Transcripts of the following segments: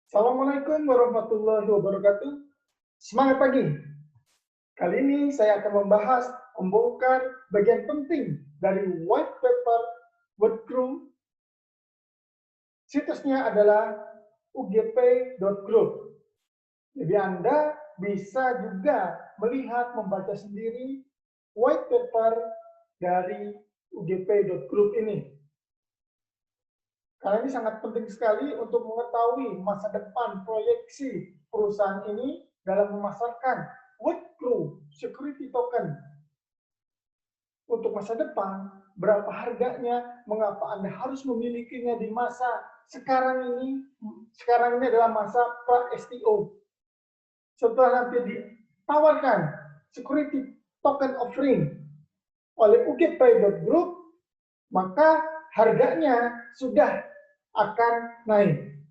Assalamualaikum warahmatullahi wabarakatuh. Semangat pagi. Kali ini saya akan membongkar bagian penting dari white paper Workgroup. Situsnya adalah ugp.group. Jadi Anda bisa juga melihat, membaca sendiri white paper dari ugp.group ini. Karena ini sangat penting sekali untuk mengetahui masa depan proyeksi perusahaan ini dalam memasarkan Workgroup Security Token. Untuk masa depan, berapa harganya, mengapa Anda harus memilikinya di masa sekarang ini. Sekarang ini adalah masa pra-STO. Setelah nanti ditawarkan Security Token Offering oleh ugp.group, maka harganya sudah akan naik.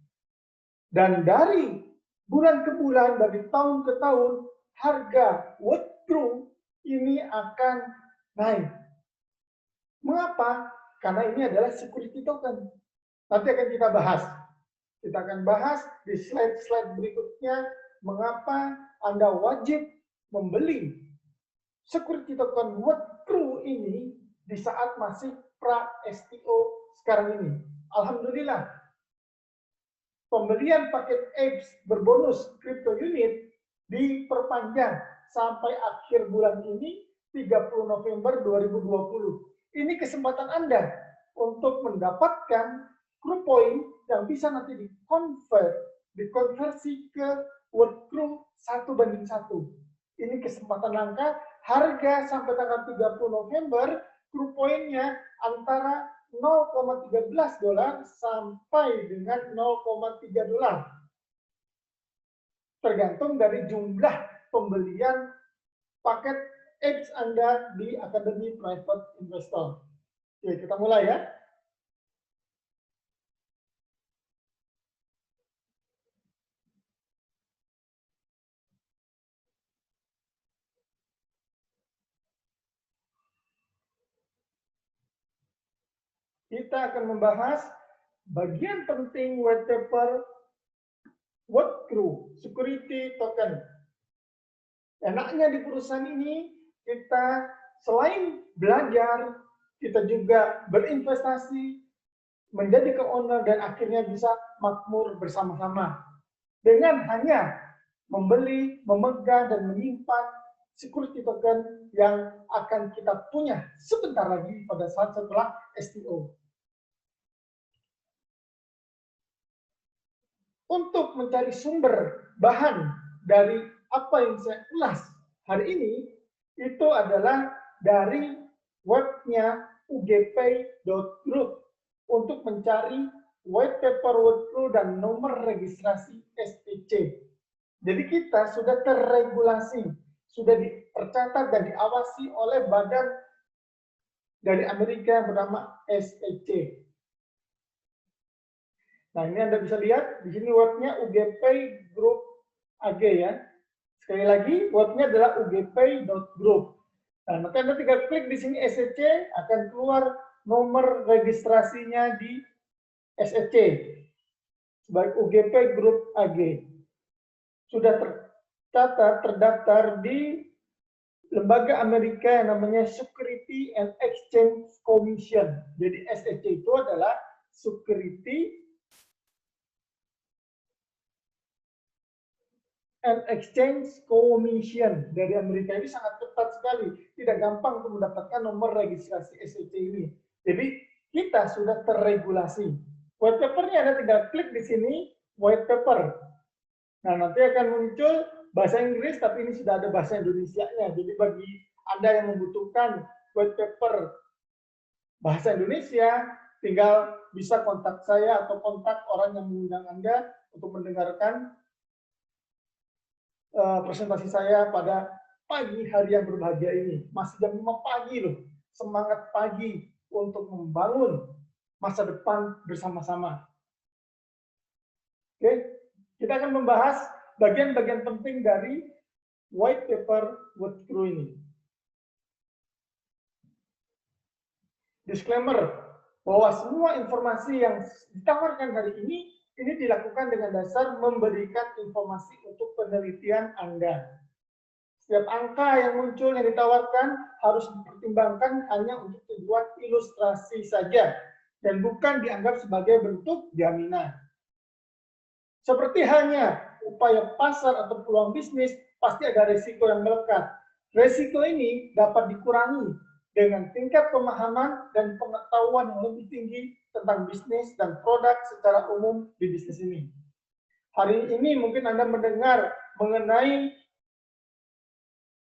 Dan dari bulan ke bulan, dari tahun ke tahun, harga Workgroup ini akan naik. Mengapa? Karena ini adalah security token. Nanti akan kita bahas. Kita akan bahas di slide-slide berikutnya mengapa Anda wajib membeli security token Workgroup ini di saat masih pra-STO sekarang ini. Alhamdulillah, pembelian paket apps berbonus crypto unit diperpanjang sampai akhir bulan ini 30 November 2020. Ini kesempatan Anda untuk mendapatkan Group Point yang bisa nanti dikonversi ke Workgroup 1:1. Ini kesempatan langka, harga sampai tanggal 30 November, Group Point-nya antara $0,13 sampai dengan $0,3. Tergantung dari jumlah pembelian paket apps Anda di Akademi Private Investor. Oke, kita mulai ya. Kita akan membahas bagian penting white paper Workgroup Security Token. Enaknya di perusahaan ini, kita selain belajar, kita juga berinvestasi, menjadi ke-owner, dan akhirnya bisa makmur bersama-sama. Dengan hanya membeli, memegang, dan menyimpan security token yang akan kita punya sebentar lagi pada saat setelah STO. Untuk mencari sumber bahan dari apa yang saya ulas hari ini, itu adalah dari webnya ugp.group untuk mencari white paper Workgroup dan nomor registrasi SEC. Jadi kita sudah terregulasi, sudah dipercatat dan diawasi oleh badan dari Amerika yang bernama SEC. Nah, ini Anda bisa lihat, di sini webnya UGP Group AG ya. Sekali lagi, webnya adalah ugp.group. Nah, maka Anda tinggal klik di sini SEC, akan keluar nomor registrasinya di SEC sebagai UGP Group AG. Sudah tercatat, terdaftar di lembaga Amerika yang namanya Security and Exchange Commission. Jadi SEC itu adalah Security and Exchange Commission dari Amerika. Ini sangat ketat sekali. Tidak gampang untuk mendapatkan nomor registrasi SEC ini. Jadi kita sudah terregulasi. White papernya Anda tinggal klik di sini, white paper. Nah, nanti akan muncul bahasa Inggris, tapi ini sudah ada bahasa Indonesianya. Jadi bagi Anda yang membutuhkan white paper bahasa Indonesia, tinggal bisa kontak saya atau kontak orang yang mengundang Anda untuk mendengarkan presentasi saya pada pagi hari yang berbahagia ini. Masih jam 5 pagi loh. Semangat pagi untuk membangun masa depan bersama-sama. Oke, kita akan membahas bagian-bagian penting dari white paper Workgroup ini. Disclaimer bahwa semua informasi yang ditawarkan hari ini Ini dilakukan dengan dasar memberikan informasi untuk penelitian Anda. Setiap angka yang muncul yang ditawarkan harus dipertimbangkan hanya untuk tujuan ilustrasi saja dan bukan dianggap sebagai bentuk jaminan. Seperti halnya upaya pasar atau peluang bisnis, pasti ada risiko yang melekat. Risiko ini dapat dikurangi dengan tingkat pemahaman dan pengetahuan yang lebih tinggi tentang bisnis dan produk secara umum di bisnis ini. Hari ini mungkin Anda mendengar mengenai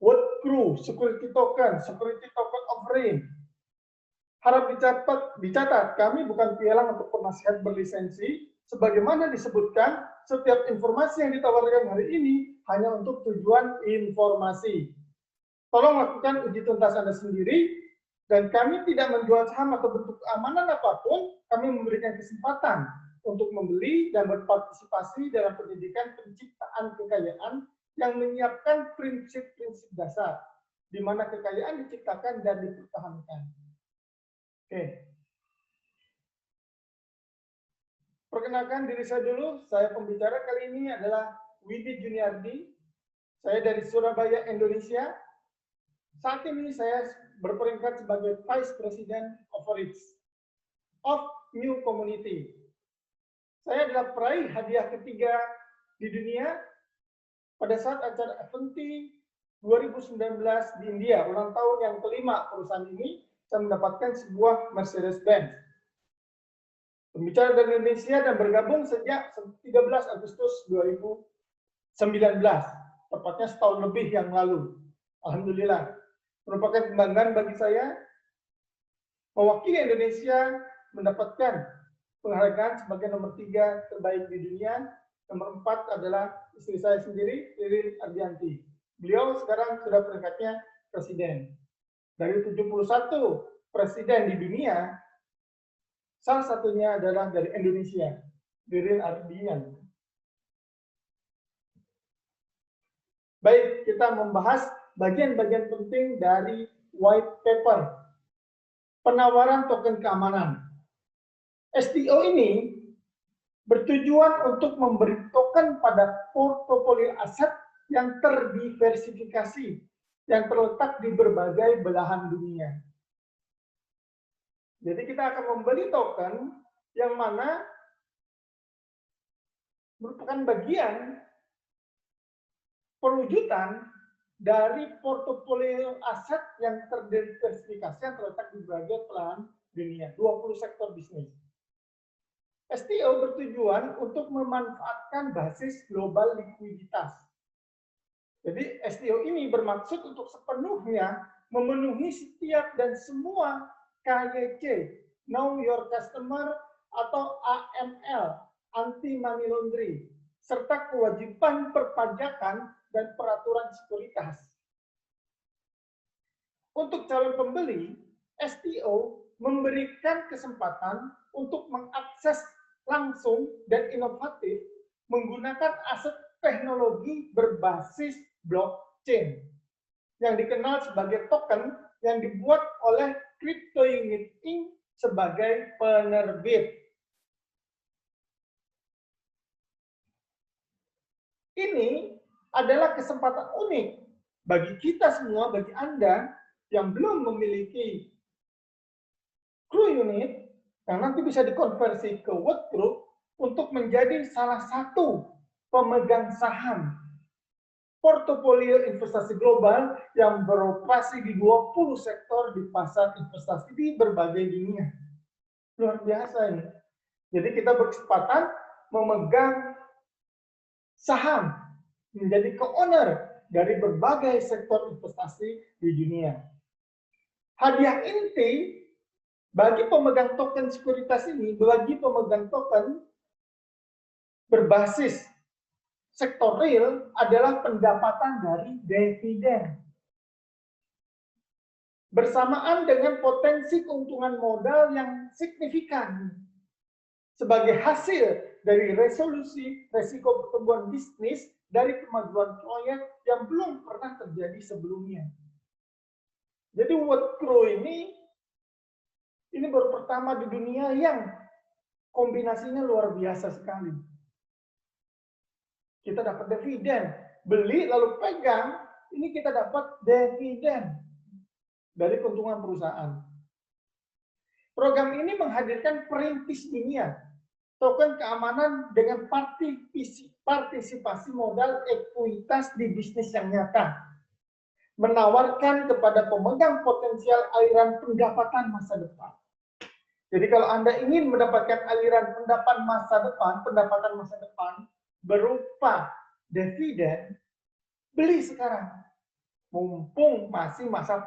word crew, security token offering. Harap dicatat, kami bukan pialang untuk penasihat berlisensi. Sebagaimana disebutkan, setiap informasi yang ditawarkan hari ini hanya untuk tujuan informasi. Tolong lakukan uji tuntas Anda sendiri, dan kami tidak menjual saham atau bentuk keamanan apapun. Kami memberikan kesempatan untuk membeli dan berpartisipasi dalam pendidikan penciptaan kekayaan yang menyiapkan prinsip-prinsip dasar, di mana kekayaan diciptakan dan dipertahankan. Oke. Perkenalkan diri saya dulu, saya pembicara kali ini adalah Widi Juniardi. Saya dari Surabaya, Indonesia. Saat ini saya berperingkat sebagai Vice President of New Community. Saya adalah peraih hadiah ketiga di dunia pada saat acara Avanti 2019 di India, ulang tahun yang kelima perusahaan ini, saya mendapatkan sebuah Mercedes-Benz. Pembicara dari Indonesia dan bergabung sejak 13 Agustus 2019, tepatnya setahun lebih yang lalu. Alhamdulillah. Merupakan kebanggaan bagi saya mewakili Indonesia mendapatkan penghargaan sebagai nomor 3 terbaik di dunia. Nomor 4 adalah istri saya sendiri, Ririn Ardianti. Beliau sekarang sudah peringkatnya presiden. Dari 71 presiden di dunia, salah satunya adalah dari Indonesia, Ririn Ardianti. Baik, kita membahas bagian-bagian penting dari white paper, penawaran token keamanan. STO ini bertujuan untuk memberi token pada portofolio aset yang terdiversifikasi, yang terletak di berbagai belahan dunia. Jadi kita akan membeli token yang mana merupakan bagian perwujudan dari portofolio aset yang terdiversifikasi yang terletak di berbagai belahan dunia, 20 sektor bisnis. STO bertujuan untuk memanfaatkan basis global likuiditas. Jadi STO ini bermaksud untuk sepenuhnya memenuhi setiap dan semua KYC, Know Your Customer atau AML, Anti Money Laundering, serta kewajiban perpajakan dan peraturan sekuritas. Untuk calon pembeli, STO memberikan kesempatan untuk mengakses langsung dan inovatif menggunakan aset teknologi berbasis blockchain yang dikenal sebagai token yang dibuat oleh Crypto Unit Inc. sebagai penerbit. Ini adalah kesempatan unik bagi kita semua, bagi Anda yang belum memiliki Crew Unit, yang nanti bisa dikonversi ke World Group untuk menjadi salah satu pemegang saham portofolio investasi global yang beroperasi di 20 sektor di pasar investasi di berbagai dunia. Luar biasa ini. Jadi kita berkesempatan memegang saham, menjadi co-owner dari berbagai sektor investasi di dunia. Hadiah inti bagi pemegang token sekuritas ini, bagi pemegang token berbasis sektor real adalah pendapatan dari dividen. Bersamaan dengan potensi keuntungan modal yang signifikan sebagai hasil dari resolusi resiko pertumbuhan bisnis dari kemajuan proyek yang belum pernah terjadi sebelumnya. Jadi World Crew ini baru pertama di dunia yang Kombinasinya luar biasa sekali. Kita dapat dividen, beli lalu pegang, ini kita dapat dividen dari keuntungan perusahaan. Program ini menghadirkan perintis dunia, token keamanan dengan partisipasi modal ekuitas di bisnis yang nyata, menawarkan kepada pemegang potensial aliran pendapatan masa depan. Jadi kalau Anda ingin mendapatkan aliran pendapatan masa depan berupa dividen, beli sekarang. Mumpung masih masa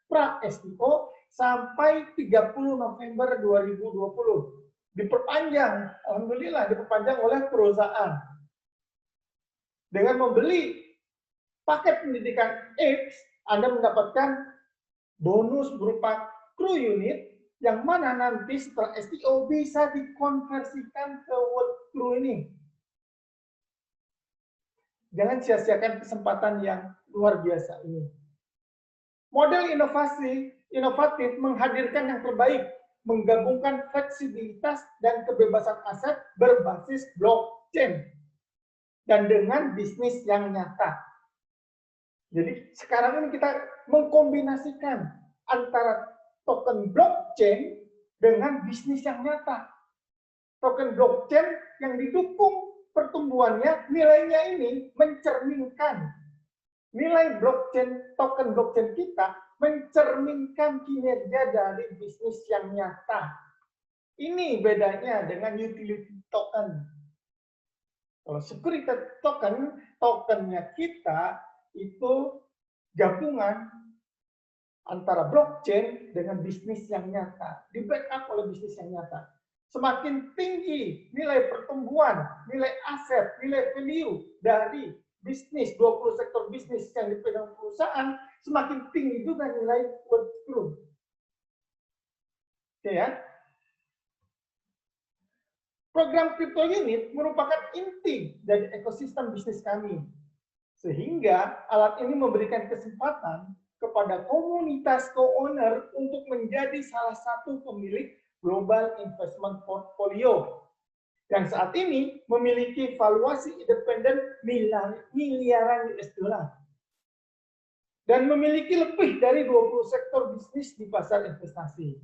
pra-STO sampai 30 November 2020. Diperpanjang, alhamdulillah diperpanjang oleh perusahaan. Dengan membeli paket pendidikan X, Anda mendapatkan bonus berupa crew unit yang mana nanti setelah STO bisa dikonversikan ke work crew ini. Jangan sia-siakan kesempatan yang luar biasa ini. Model inovatif menghadirkan yang terbaik, menggabungkan fleksibilitas dan kebebasan aset berbasis blockchain dan dengan bisnis yang nyata. Jadi sekarang ini kita mengkombinasikan antara token blockchain dengan bisnis yang nyata. Token blockchain yang didukung pertumbuhannya, nilainya ini mencerminkan nilai blockchain, token blockchain kita mencerminkan kinerja dari bisnis yang nyata. Ini bedanya dengan utility token. Kalau security token, tokennya kita itu gabungan antara blockchain dengan bisnis yang nyata, di backup oleh bisnis yang nyata. Semakin tinggi nilai pertumbuhan, nilai aset, nilai value dari bisnis, 20 sektor bisnis yang dipegang perusahaan, semakin tinggi juga nilai work crew. Oke ya. Program crypto unit merupakan inti dari ekosistem bisnis kami. Sehingga alat ini memberikan kesempatan kepada komunitas co-owner untuk menjadi salah satu pemilik global investment portfolio yang saat ini memiliki valuasi independen miliaran US dollar dan memiliki lebih dari 20 sektor bisnis di pasar investasi.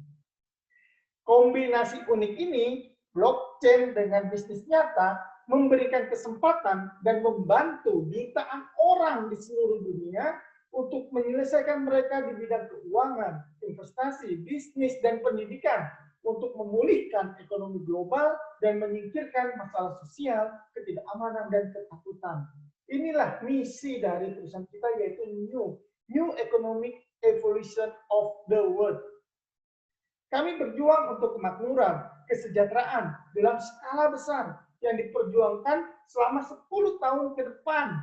Kombinasi unik ini, blockchain dengan bisnis nyata, memberikan kesempatan dan membantu jutaan orang di seluruh dunia untuk menyelesaikan mereka di bidang keuangan, investasi, bisnis, dan pendidikan untuk memulihkan ekonomi global dan menyingkirkan masalah sosial, ketidakamanan, dan ketakutan. Inilah misi dari perusahaan kita, yaitu New Economic Evolution of the World. Kami berjuang untuk kemakmuran, kesejahteraan dalam skala besar yang diperjuangkan selama 10 tahun ke depan.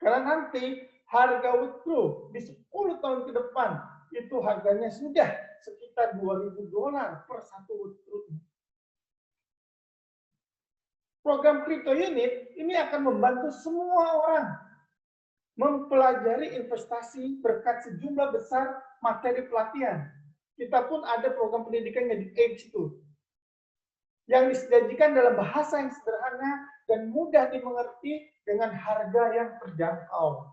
Karena nanti harga work crew di 10 tahun ke depan itu harganya sudah sekitar $2.000 per satu work crew. Program crypto unit ini akan membantu semua orang mempelajari investasi berkat sejumlah besar materi pelatihan. Kita pun ada program pendidikan yang di Edge itu, yang disajikan dalam bahasa yang sederhana dan mudah dimengerti dengan harga yang terjangkau.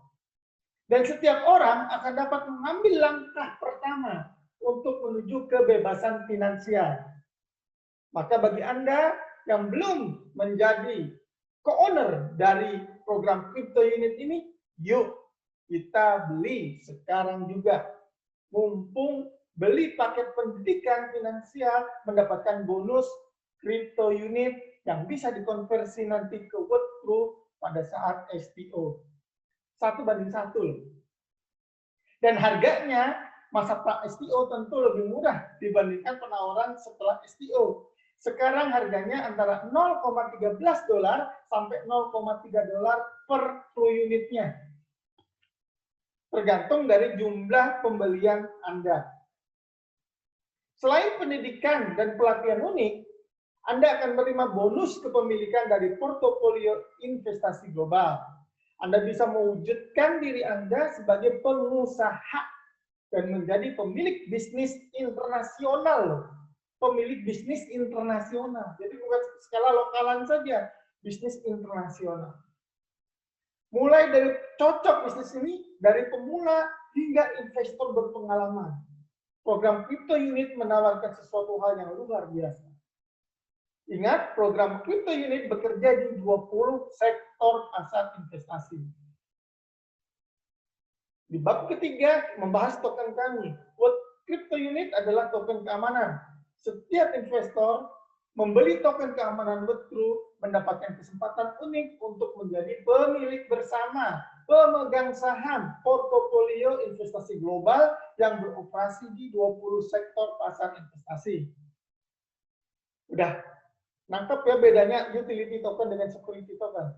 Dan setiap orang akan dapat mengambil langkah pertama untuk menuju kebebasan finansial. Maka bagi Anda yang belum menjadi co-owner dari program crypto unit ini, yuk kita beli sekarang juga. Mumpung beli paket pendidikan finansial mendapatkan bonus crypto unit yang bisa dikonversi nanti ke work crew pada saat STO. 1:1. Dan harganya masa pra STO tentu lebih murah dibandingkan penawaran setelah STO. Sekarang harganya antara $0,13 sampai $0,3 per crew unitnya. Tergantung dari jumlah pembelian Anda. Selain pendidikan dan pelatihan unik, Anda akan menerima bonus kepemilikan dari portofolio investasi global. Anda bisa mewujudkan diri Anda sebagai pengusaha dan menjadi pemilik bisnis internasional. pemilik bisnis internasional. Jadi bukan skala lokalan saja, bisnis internasional. Mulai dari cocok bisnis ini, dari pemula hingga investor berpengalaman. Program Crypto Unit menawarkan sesuatu hal yang luar biasa. Ingat, program Crypto Unit bekerja di 20 sektor pasar investasi. Di bab ketiga, membahas token kami. Crypto Unit adalah token keamanan. Setiap investor membeli token keamanan Web3 mendapatkan kesempatan unik untuk menjadi pemilik bersama pemegang saham portofolio investasi global yang beroperasi di 20 sektor pasar investasi. Udah nangkep ya bedanya utility token dengan security token.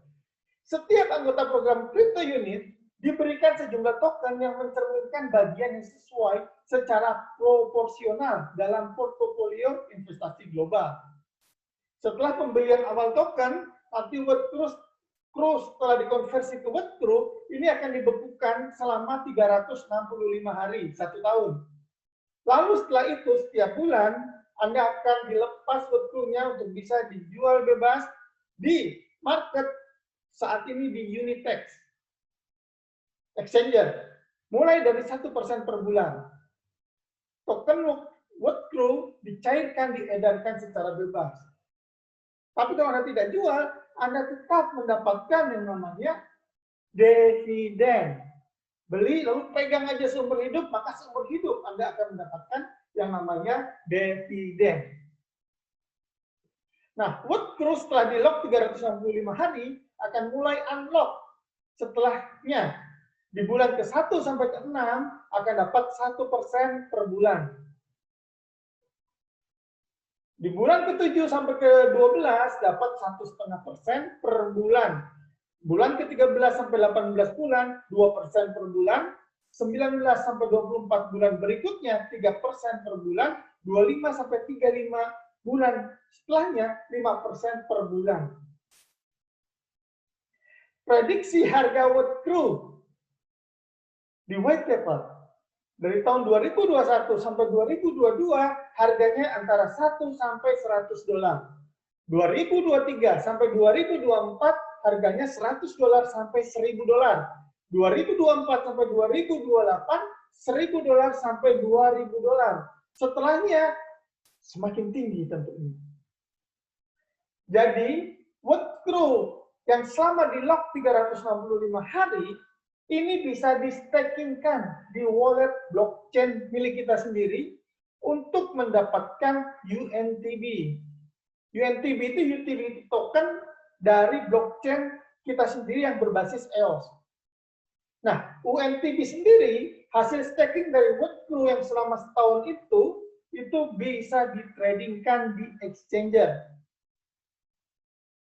Setiap anggota program Crypto Unit diberikan sejumlah token yang mencerminkan bagian yang sesuai secara proporsional dalam portofolio investasi global. Setelah pembelian awal token, nanti Web3 setelah dikonversi ke Web3, ini akan dibekukan selama 365 hari, 1 tahun. Lalu setelah itu, setiap bulan, Anda akan dilepas Web3-nya untuk bisa dijual bebas di market saat ini di Unitex Exchanger, mulai dari 1% per bulan. Token Web3 dicairkan, diedarkan secara bebas. Tapi kalau Anda tidak jual, Anda tetap mendapatkan yang namanya dividen. Beli lalu pegang aja seumur hidup, maka seumur hidup Anda akan mendapatkan yang namanya dividen. Nah, Web3 setelah di-lock 365 hari akan mulai unlock. Setelahnya, di bulan ke-1 sampai ke-6 akan dapat 1% per bulan. Di bulan ke-7 sampai ke-12 dapat 1,5% per bulan. Bulan ke-13 sampai 18 bulan 2% per bulan. 19 sampai 24 bulan berikutnya 3% per bulan. 25 sampai 35 bulan setelahnya 5% per bulan. Prediksi harga Web3 di white paper dari tahun 2021 sampai 2022 harganya antara 1 sampai 100 dolar. 2023 sampai 2024 harganya 100 dolar sampai 1000 dolar. 2024 sampai 2028 1000 dolar sampai 2000 dolar. Setelahnya semakin tinggi tentunya. Jadi Web3 yang selama di lock 365 hari ini bisa di-stakingkan di wallet blockchain milik kita sendiri untuk mendapatkan UNTB. UNTB itu utility token dari blockchain kita sendiri yang berbasis EOS. Nah, UNTB sendiri, hasil staking dari Web3 yang selama setahun itu bisa di-tradingkan di exchanger.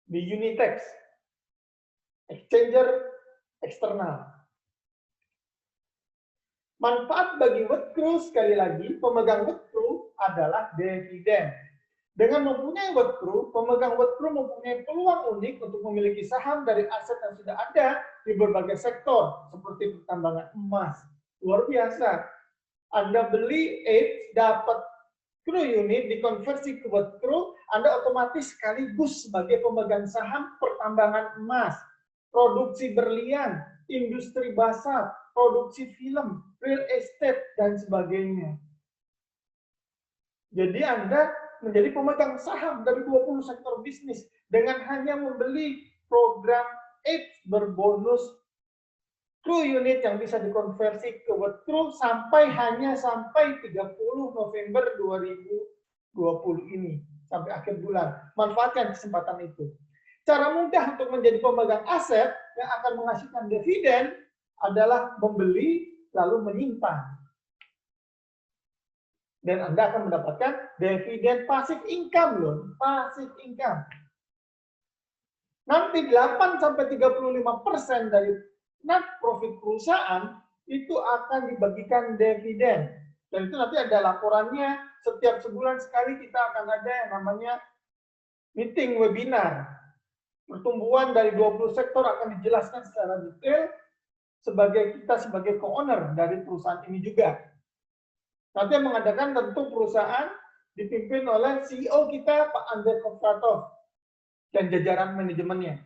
Di Unitex. Exchanger eksternal. Manfaat bagi Web3 sekali lagi, pemegang Web3 adalah dividen. Dengan mempunyai Web3, pemegang Web3 mempunyai peluang unik untuk memiliki saham dari aset yang sudah ada di berbagai sektor, seperti pertambangan emas. Luar biasa. Anda beli ETH, dapat Crew Unit, dikonversi ke Web3, Anda otomatis sekaligus sebagai pemegang saham pertambangan emas, produksi berlian, industri basah, produksi film, real estate, dan sebagainya. Jadi Anda menjadi pemegang saham dari 20 sektor bisnis dengan hanya membeli program ETH berbonus Crew Unit yang bisa dikonversi ke Web3 sampai 30 November 2020 ini, sampai akhir bulan. Manfaatkan kesempatan itu. Cara mudah untuk menjadi pemegang aset yang akan menghasilkan dividen adalah membeli lalu menyimpan. Dan Anda akan mendapatkan dividen passive income loh, passive income. Nanti 8-35% dari net profit perusahaan itu akan dibagikan dividen. Dan itu nanti ada laporannya, setiap sebulan sekali kita akan ada yang namanya meeting webinar. Pertumbuhan dari 20 sektor akan dijelaskan secara detail kita sebagai co-owner dari perusahaan ini juga. Nanti yang mengadakan tentu perusahaan dipimpin oleh CEO kita, Pak Andrei Kovratov, dan jajaran manajemennya.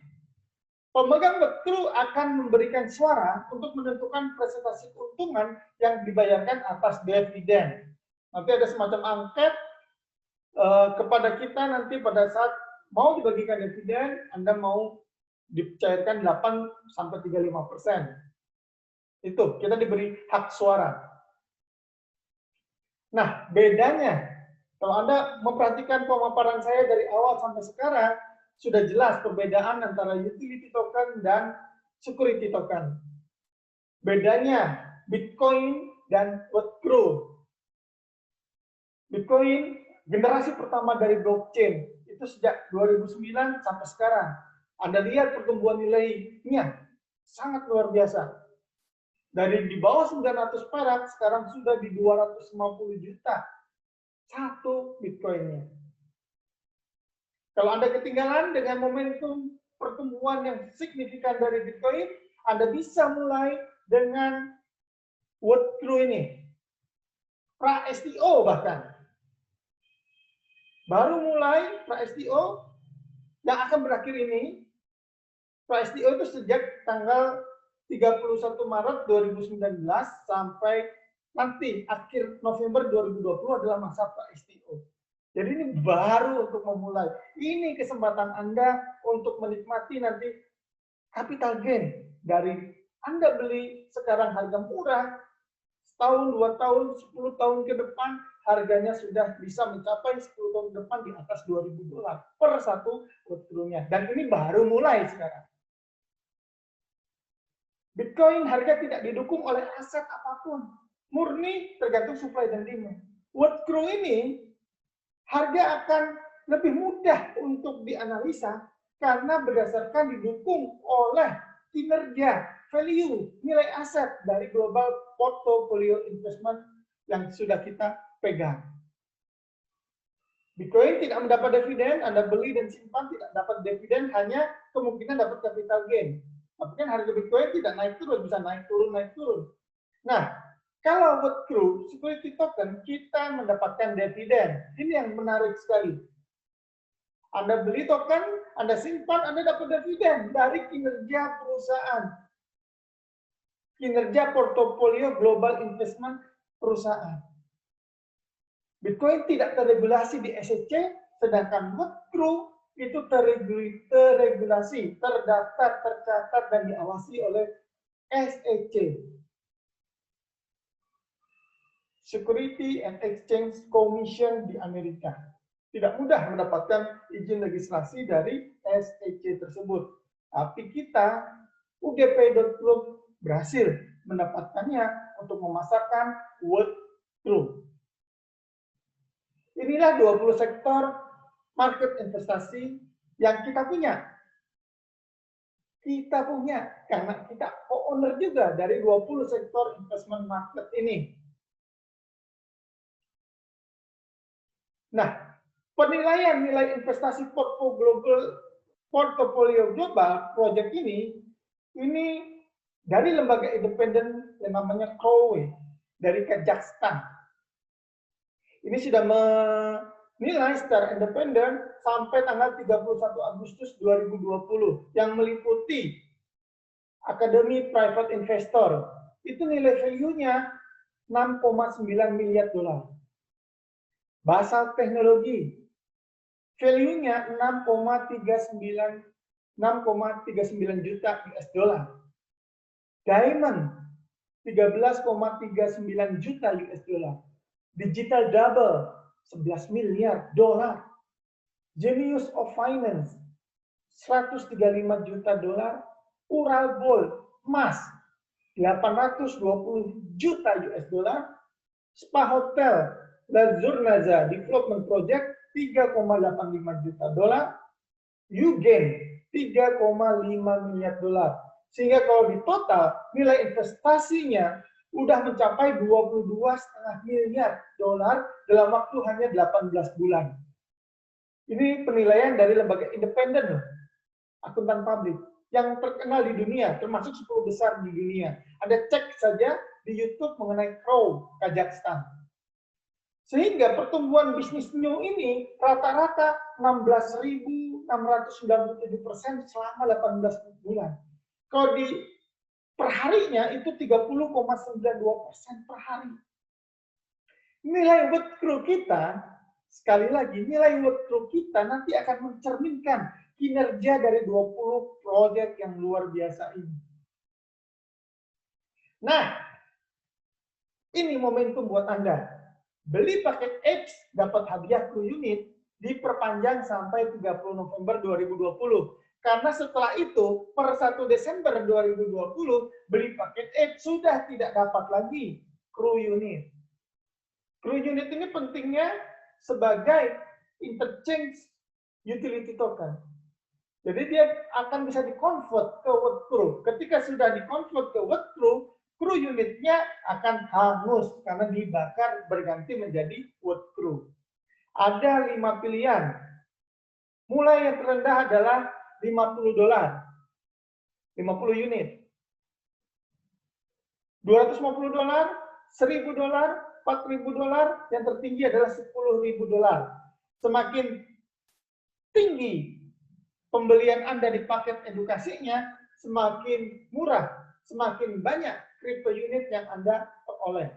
Pemegang workflow akan memberikan suara untuk menentukan presentasi keuntungan yang dibayarkan atas dividen. Nanti ada semacam angket kepada kita nanti pada saat mau dibagikan dividen, Anda mau dicairkan 8-35%. Itu, kita diberi hak suara. Nah, bedanya, kalau Anda memperhatikan pemaparan saya dari awal sampai sekarang, sudah jelas perbedaan antara utility token dan security token. Bedanya, Bitcoin dan workflow. Bitcoin, generasi pertama dari blockchain, itu sejak 2009 sampai sekarang. Anda lihat pertumbuhan nilainya, sangat luar biasa. Dari di bawah 900 perak, sekarang sudah di 250 juta. Satu Bitcoinnya. Kalau Anda ketinggalan dengan momentum pertumbuhan yang signifikan dari Bitcoin, Anda bisa mulai dengan workflow ini. Pra-STO bahkan. Baru mulai pra-STO yang akan berakhir ini. Pra-STO itu sejak tanggal 31 Maret 2019 sampai nanti akhir November 2020 adalah masa pra-STO. Jadi ini baru untuk memulai. Ini kesempatan Anda untuk menikmati nanti capital gain dari Anda beli sekarang harga murah, setahun, 2 tahun, 10 tahun ke depan harganya sudah bisa mencapai 10 tahun ke depan di atas $2.000 per satu workflow-nya. Dan ini baru mulai sekarang. Bitcoin harga tidak didukung oleh aset apapun. Murni tergantung supply dan demand. Workflow ini harga akan lebih mudah untuk dianalisa karena berdasarkan didukung oleh kinerja, value, nilai aset dari global portfolio investment yang sudah kita pegang. Bitcoin tidak mendapat dividen, Anda beli dan simpan tidak dapat dividen, hanya kemungkinan dapat capital gain. Tapi kan harga Bitcoin tidak naik turun, bisa naik turun, naik turun. Nah, kalau workflow, security token, kita mendapatkan dividen. Ini yang menarik sekali. Anda beli token, Anda simpan, Anda dapat dividen dari kinerja perusahaan. Kinerja portofolio global investment perusahaan. Bitcoin tidak terregulasi di SEC, sedangkan workflow itu terregulasi, terdaftar, tercatat, dan diawasi oleh SEC. Security and Exchange Commission di Amerika. Tidak mudah mendapatkan izin legislasi dari SEC tersebut. Tapi kita, UGP.Group, berhasil mendapatkannya untuk memasarkan workflow. Inilah 20 sektor market investasi yang kita punya. Kita punya, karena kita co-owner juga dari 20 sektor investment market ini. Nah, penilaian nilai investasi portofolio global project ini dari lembaga independen yang namanya Crowley dari Kazakhstan. Ini sudah menilai secara independen sampai tanggal 31 Agustus 2020 yang meliputi Akademi Private Investor. Itu nilai value-nya 6,9 miliar dolar. Basal Teknologi, value-nya 6,39 juta US dollar. Diamond, 13,39 juta US dollar. Digital Double, 11 miliar dolar. Genius of Finance, 135 juta dolar. Ural Gold, emas, 820 juta US dollar. Spa Hotel, Lazurnaza Development Project, 3,85 juta dolar. Ugain, 3,5 miliar dolar. Sehingga kalau di total, nilai investasinya udah mencapai 22,5 miliar dolar dalam waktu hanya 18 bulan. Ini penilaian dari lembaga independen, akuntan publik, yang terkenal di dunia, termasuk 10 besar di dunia. Anda cek saja di YouTube mengenai Crow, Kazakhstan. Sehingga pertumbuhan bisnis new ini rata-rata 16.697% selama 18 bulan. Kalau di perharinya itu 30,92% per hari. Nilai workflow kita, sekali lagi, nilai workflow kita nanti akan mencerminkan kinerja dari 20 proyek yang luar biasa ini. Nah, ini momentum buat Anda. Beli paket X dapat hadiah crew unit diperpanjang sampai 30 November 2020. Karena setelah itu, per 1 Desember 2020, beli paket X sudah tidak dapat lagi crew unit. Crew unit ini pentingnya sebagai interchange utility token. Jadi dia akan bisa di-convert ke work crew. Ketika sudah di-convert ke work crew, crew unitnya akan hangus karena dibakar berganti menjadi work crew. Ada 5 pilihan. Mulai yang terendah adalah $50, 50 unit. $250, $1.000, $4.000, yang tertinggi adalah $10.000. Semakin tinggi pembelian Anda di paket edukasinya, semakin murah, semakin banyak crypto unit yang Anda peroleh.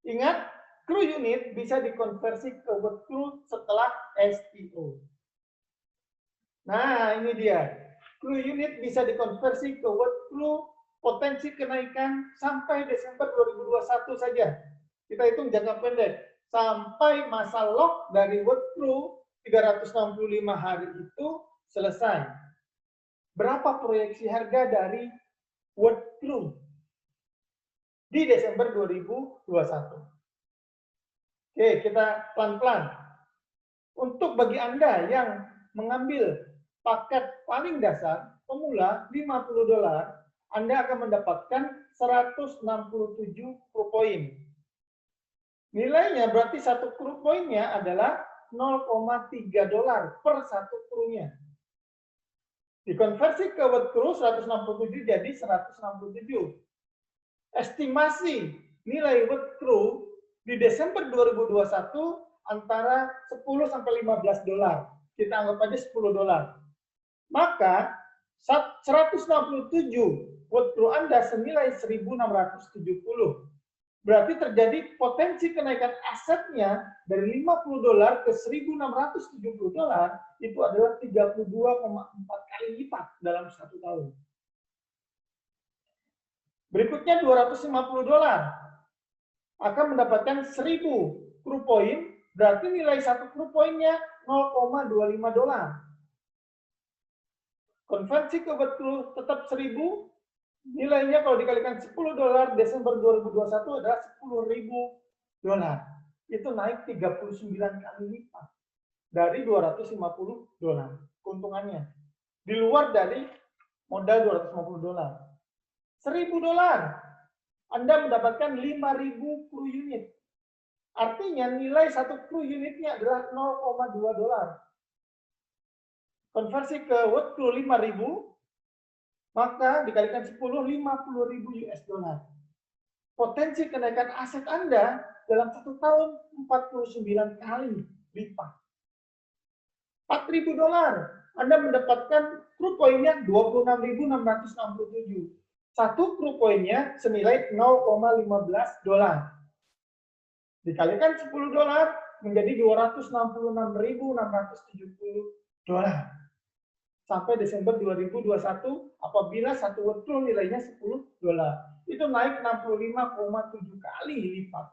Ingat, crew unit bisa dikonversi ke work crew setelah STO. Nah, ini dia. Crew unit bisa dikonversi ke work crew, potensi kenaikan sampai Desember 2021 saja. Kita hitung jangka pendek. Sampai masa lock dari work crew 365 hari itu selesai. Berapa proyeksi harga dari work crew di Desember 2021? Oke, kita pelan-pelan. Untuk bagi Anda yang mengambil paket paling dasar, pemula $50, Anda akan mendapatkan 167 crew point. Nilainya berarti satu crew point-nya adalah $0,3 per satu crew-nya. Dikonversi ke work crew 167 jadi 167. Estimasi nilai work crew di Desember 2021 antara 10 sampai $15. Kita anggap aja $10. Maka 167 work crew Anda senilai 1.670. Berarti terjadi potensi kenaikan asetnya dari $50 ke $1.670 itu adalah 32,4 kali lipat dalam 1 tahun. Berikutnya $250 akan mendapatkan 1.000 crew point, berarti nilai satu crew point-nya $0,25. Konversi ke work crew tetap 1.000. Nilainya kalau dikalikan $10 Desember 2021 adalah $10.000. Itu naik 39 kali lipat dari $250 keuntungannya. Di luar dari modal $250. $1.000 Anda mendapatkan 5.000 crew unit. Artinya nilai satu crew unitnya adalah $0,2. Konversi ke work crew 5.000, maka dikalikan 10, $50.000. Potensi kenaikan aset Anda dalam 1 tahun 49 kali lipat. $4.000, Anda mendapatkan crew point-nya 26.667. Satu crew point-nya senilai $0,15. Dikalikan $10 menjadi $266.670. Sampai Desember 2021 apabila satu work crew nilainya $10. Itu naik 65,7 kali lipat.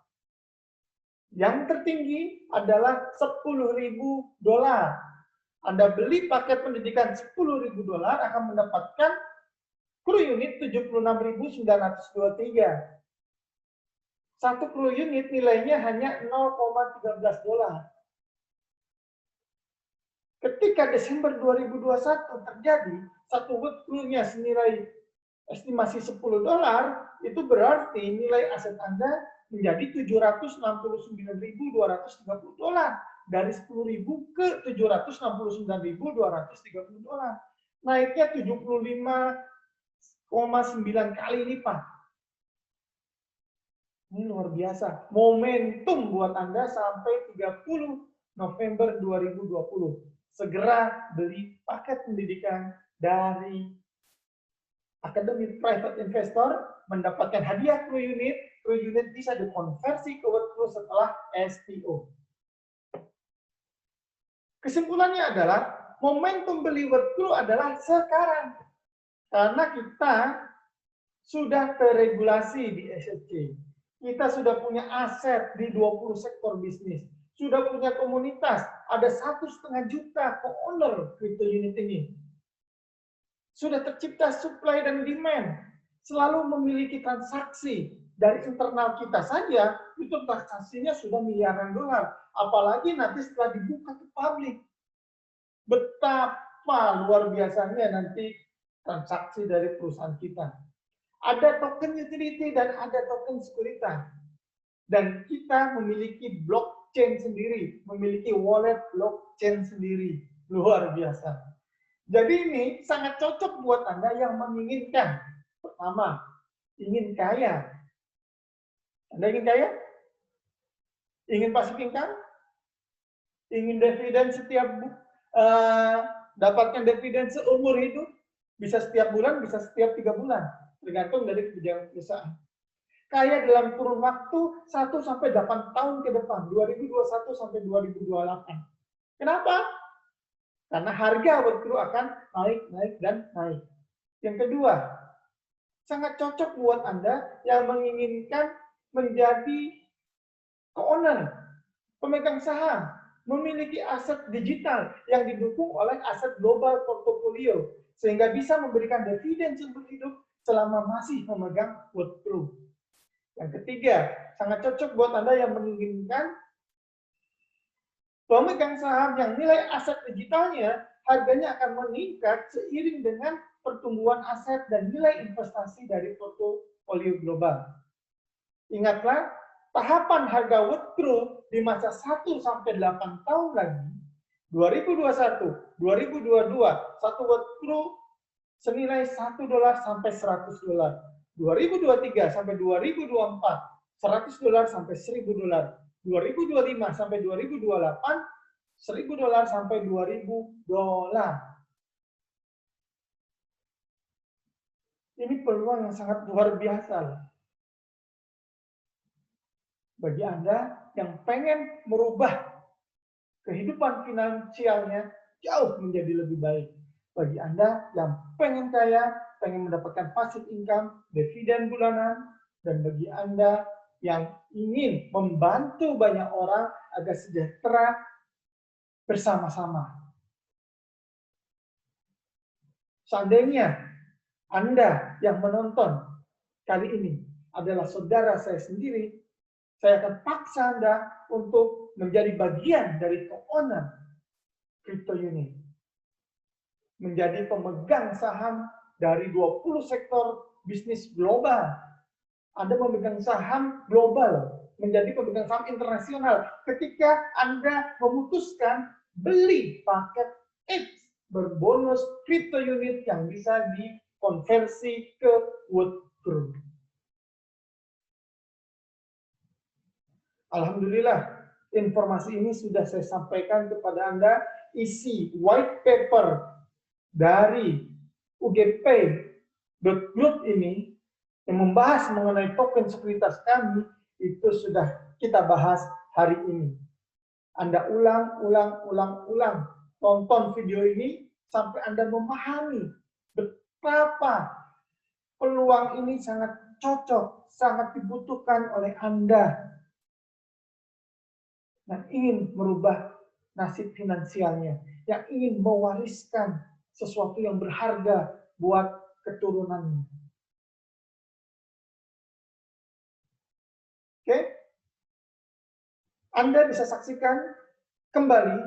Yang tertinggi adalah $10.000. Anda beli paket pendidikan $10.000 akan mendapatkan crew unit 76.923. Satu crew unit nilainya hanya $0,13. Ketika Desember 2021 terjadi, satu work crew-nya senilai estimasi $10, itu berarti nilai aset Anda menjadi $769.230. Dari $10.000 ke $769.230. Naiknya 75,9 kali lipat. Ini luar biasa. Momentum buat Anda sampai 30 November 2020. Segera beli paket pendidikan dari Akademi Private Investor, mendapatkan hadiah Pro Unit. Pro Unit bisa dikonversi ke workflow setelah SPO. Kesimpulannya adalah, momentum beli workflow adalah sekarang. Karena kita sudah terregulasi di SSC. Kita sudah punya aset di 20 sektor bisnis. Sudah punya komunitas. Ada 1,5 juta co-owner crypto unit ini. Sudah tercipta supply dan demand. Selalu memiliki transaksi. Dari internal kita saja, itu transaksinya sudah miliaran dolar. Apalagi nanti setelah dibuka ke publik. Betapa luar biasanya nanti transaksi dari perusahaan kita. Ada token utility dan ada token sekuritas. Dan kita memiliki blockchain sendiri, memiliki wallet blockchain sendiri. Luar biasa. Jadi ini sangat cocok buat Anda yang menginginkan. Pertama, ingin kaya. Anda ingin kaya? Ingin passive income? Ingin dividen dapatkan dividen seumur hidup? Bisa setiap bulan, bisa setiap 3 bulan. Tergantung dari kebijakan perusahaan. Kaya dalam kurun waktu 1-8 tahun ke depan, 2021 sampai 2028. Kenapa? Karena harga workflow akan naik, dan naik. Yang kedua, sangat cocok buat Anda yang menginginkan menjadi co-owner, pemegang saham, memiliki aset digital yang didukung oleh aset global portfolio, sehingga bisa memberikan dividen seumur hidup selama masih memegang workflow. Yang ketiga, sangat cocok buat Anda yang menginginkan pemegang saham yang nilai aset digitalnya harganya akan meningkat seiring dengan pertumbuhan aset dan nilai investasi dari portofolio global. Ingatlah, tahapan harga workflow di masa 1-8 tahun lagi, 2021, 2022, satu workflow senilai $1 sampai $100. 2023 sampai 2024, $100 sampai $1.000. 2025 sampai 2028, $1.000 sampai $2.000. Ini peluang yang sangat luar biasa. Bagi Anda yang pengen merubah kehidupan finansialnya jauh menjadi lebih baik. Bagi Anda yang pengen kaya, pengen mendapatkan passive income, dividen bulanan, dan bagi Anda yang ingin membantu banyak orang agar sejahtera bersama-sama. Seandainya Anda yang menonton kali ini adalah saudara saya sendiri, saya akan paksa Anda untuk menjadi bagian dari co-owner crypto unit. Menjadi pemegang saham dari 20 sektor bisnis global. Anda memegang saham global, menjadi pemegang saham internasional. Ketika Anda memutuskan beli paket X berbonus crypto unit yang bisa dikonversi ke workflow. Alhamdulillah, informasi ini sudah saya sampaikan kepada Anda. Isi white paper dari UGP Group ini yang membahas mengenai token sekuritas kami itu sudah kita bahas hari ini. Anda ulang, tonton video ini sampai Anda memahami betapa peluang ini sangat cocok, sangat dibutuhkan oleh Anda yang ingin merubah nasib finansialnya, yang ingin mewariskan sesuatu yang berharga buat keturunannya. Oke? Anda bisa saksikan kembali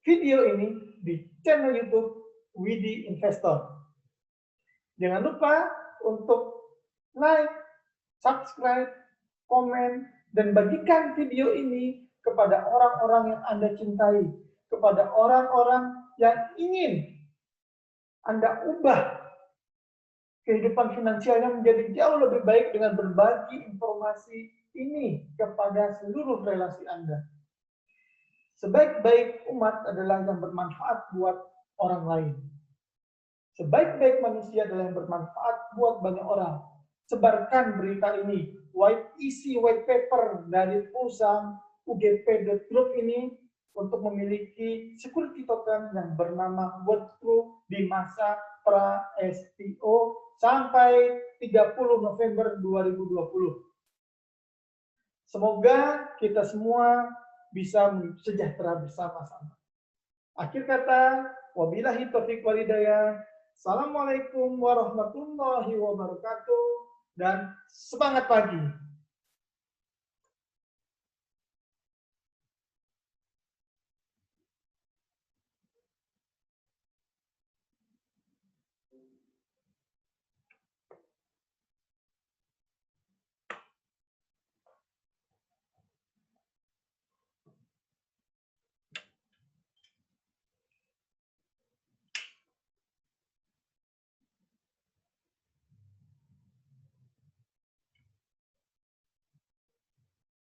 video ini di channel YouTube Widi Investor. Jangan lupa untuk like, subscribe, komen, dan bagikan video ini kepada orang-orang yang Anda cintai, kepada orang-orang yang ingin Anda ubah kehidupan finansialnya menjadi jauh lebih baik dengan berbagi informasi ini kepada seluruh relasi Anda. Sebaik-baik umat adalah yang bermanfaat buat orang lain. Sebaik-baik manusia adalah yang bermanfaat buat banyak orang. Sebarkan berita ini. Isi white paper dari perusahaan UGP Group ini untuk memiliki security token yang bernama Workthrough di masa pra-STO sampai 30 November 2020. Semoga kita semua bisa sejahtera bersama-sama. Akhir kata, wabillahi taufiq wal hidayah. Assalamualaikum warahmatullahi wabarakatuh dan semangat pagi.